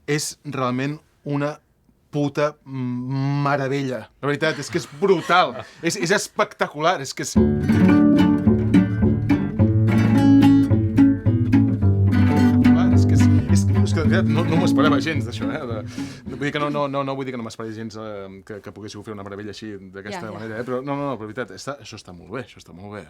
és realment una puta meravella. La veritat, és que és brutal. És espectacular, és que és... No m'esperava gens d'això, vull dir que no vull dir que no m'esperava gens que poguéssiu fer una meravella així, d'aquesta manera, però no, però la veritat, això està molt bé,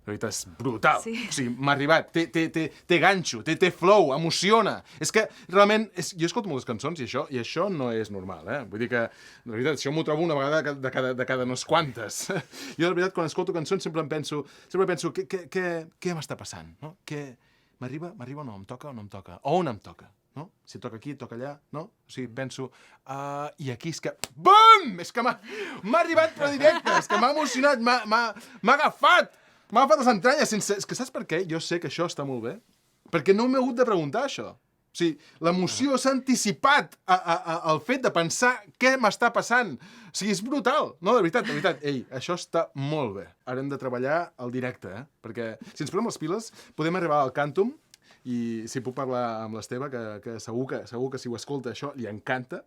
La veritat, és brutal. O sigui, m'ha arribat, té ganxo, té flow, emociona. És que, realment, jo escolto moltes cançons i això no és normal, Vull dir que, la veritat, això m'ho trobo una vegada de cada unes quantes. Jo, la veritat, quan escolto cançons sempre penso, què m'està passant, no? M'arriba o no em toca o no em toca? O on em toca? No? Si toca aquí, toca allà, no? O sigui, penso... I aquí és que... Bum! És que m'ha arribat però directe, és que m'ha emocionat, m'ha agafat! M'ha agafat les entranyes sense... És que saps per què? Jo sé que això està molt bé. Perquè no m'he hagut de preguntar això. O sigui, l'emoció s'ha anticipat al fet de pensar què m'està passant. O sigui, és brutal. No, de veritat. Ei, això està molt bé. Ara hem de treballar al directe, Perquè si ens posem les piles, podem arribar al Càntum i si puc parlar amb l'Esteve, que segur que si ho escolta això li encanta,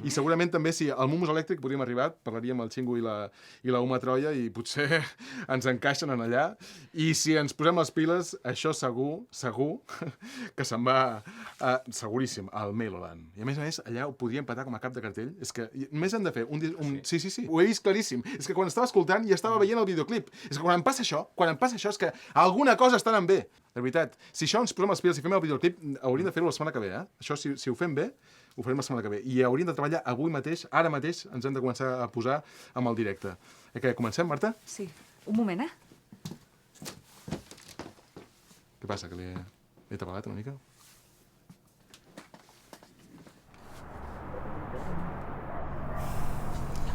i segurament també si al Momus Elèctric podríem arribar, parlaríem amb el Xingu i la Uma Troia i potser ens encaixen en allà, i si ens posem les piles, això segur que se'n va, seguríssim, al Meloland. I a més, allà ho podríem petar com a cap de cartell. És que només hem de fer un... Sí, ho he vist claríssim. És que quan estava escoltant i estava veient el videoclip. És que quan em passa això és que alguna cosa està anant bé. De veritat, si això ens posem les piles i fem el videoclip, hauríem de fer-ho la setmana que ve, Això, si ho fem bé, ho farem la setmana que ve. I hauríem de treballar avui mateix, ara mateix, ens hem de començar a posar amb el directe. Que comencem, Marta? Sí. Un moment, Què passa, que l'he tapalat una mica?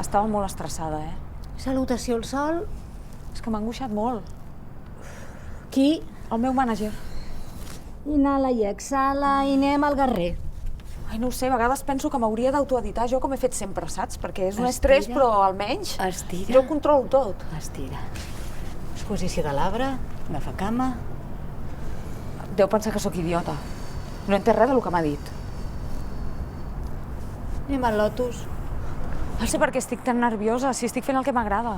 Estava molt estressada, Salutació al sol. És que m'ha angoixat molt. Qui? El meu mànager. Inhala i exhala i anem al guerrer. Ai, no ho sé, a vegades penso que m'hauria d'autoeditar jo com he fet sempre, saps? Perquè és un estrès, però almenys Estira. jo ho controlo tot. Estira. Posició de l'arbre, agafa cama. Deu pensar que sóc idiota. No he entès res del que m'ha dit. Anem al lotus. No sé per què estic tan nerviosa, si estic fent el que m'agrada.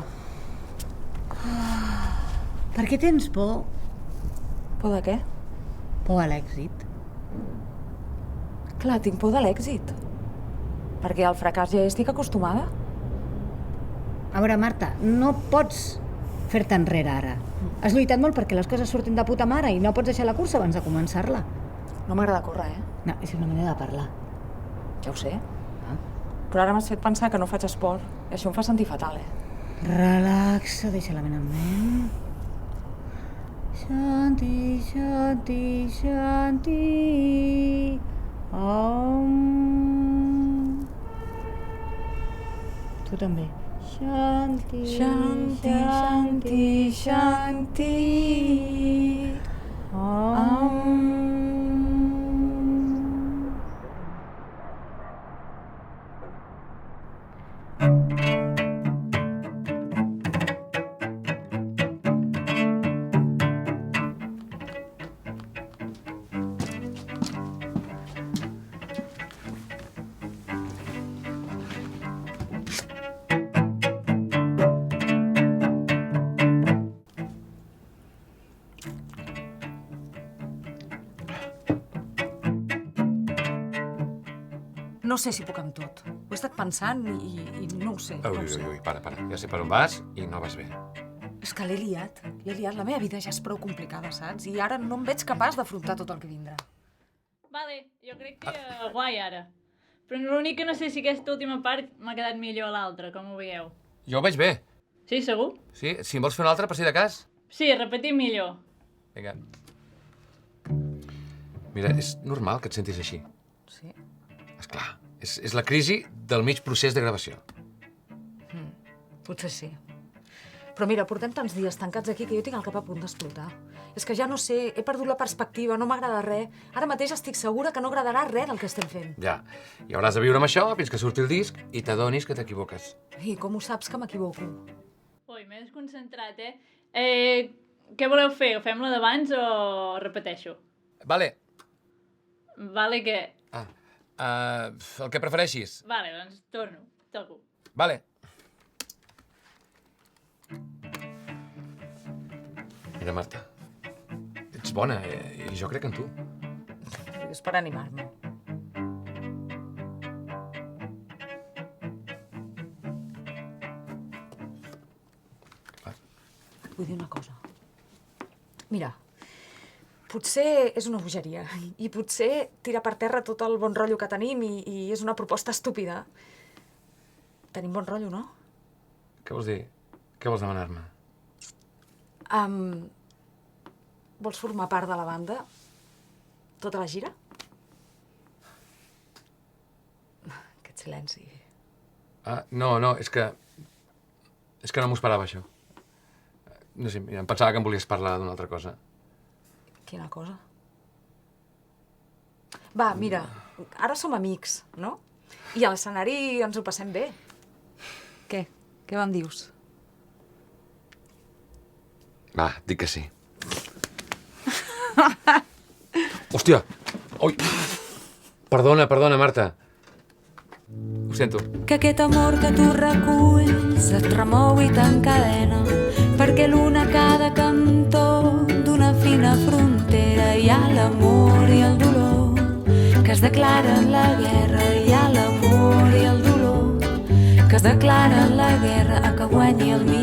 Per què tens por? Por de què? Por a l'èxit. Clar, tinc por de l'èxit. Perquè al fracàs ja estic acostumada. A veure, Marta, no pots fer-te enrere ara. Has lluitat molt perquè les coses surtin de puta mare i no pots deixar la cursa abans de començar-la. No m'agrada córrer, No, és una manera de parlar. Ja ho sé. Però ara m'has fet pensar que no faig esport. I això em fa sentir fatal, Relaxa, deixa la ment en ment. Shanti, shanti, shanti. Tu també. Shanti, Shanti, shanti, shanti. No sé si puc amb tot. Ho he estat pensant i no ho sé. Ui, para. Ja sé per on vas i no vas bé. És que l'he liat. La meva vida ja és prou complicada, saps? I ara no em veig capaç d'afrontar tot el que vindrà. Vale, jo crec que guai ara. Però l'únic que no sé si aquesta última part m'ha quedat millor a l'altra, com ho veieu. Jo ho veig bé. Sí, segur? Sí, si en vols fer una altra, per si de cas. Sí, repetim millor. Vinga. Mira, és normal que et sentis així. Sí? Esclar, és la crisi del mig procés de gravació. Potser sí. Però mira, portem tants dies tancats aquí que jo tinc el cap a punt d'explotar. És que ja no sé, he perdut la perspectiva, no m'agrada res. Ara mateix estic segura que no agradarà res del que estem fent. Ja, i hauràs de viure amb això fins que surti el disc i t'adonis que t'equivoques. I com ho saps que m'equivoco? Ui, m'he desconcentrat, Què voleu fer? Ho fem la d'abans o repeteixo? Vale. Vale, què? El que prefereixis. Vale, doncs torno. Toco. Vale. Mira, Marta, ets bona i jo crec en tu. És per animar-me. Et vull dir una cosa. Mira, potser és una bogeria i potser tira per terra tot el bon rotllo que tenim i és una proposta estúpida. Tenim bon rotllo, no? Què vols dir? Què vols demanar-me? Vols formar part de la banda? Tota la gira? Aquest silenci. No, és que no m'ho esperava, això. No sé, em pensava que em volies parlar d'una altra cosa. Quina cosa? Va, mira, ara som amics, no? I a l'escenari ens ho passem bé. Què? Què me'n dius? Va, dic que sí. Hòstia! Ui! Perdona, Marta. Ho sento. Que aquest amor que tu reculls et remou i t'encadena, perquè l'una a cada cantó d'una fina frontera hi ha l'amor i el dolor, que es declaren la guerra. Hi ha l'amor i el dolor, que es declaren la guerra a que guanyi el millor.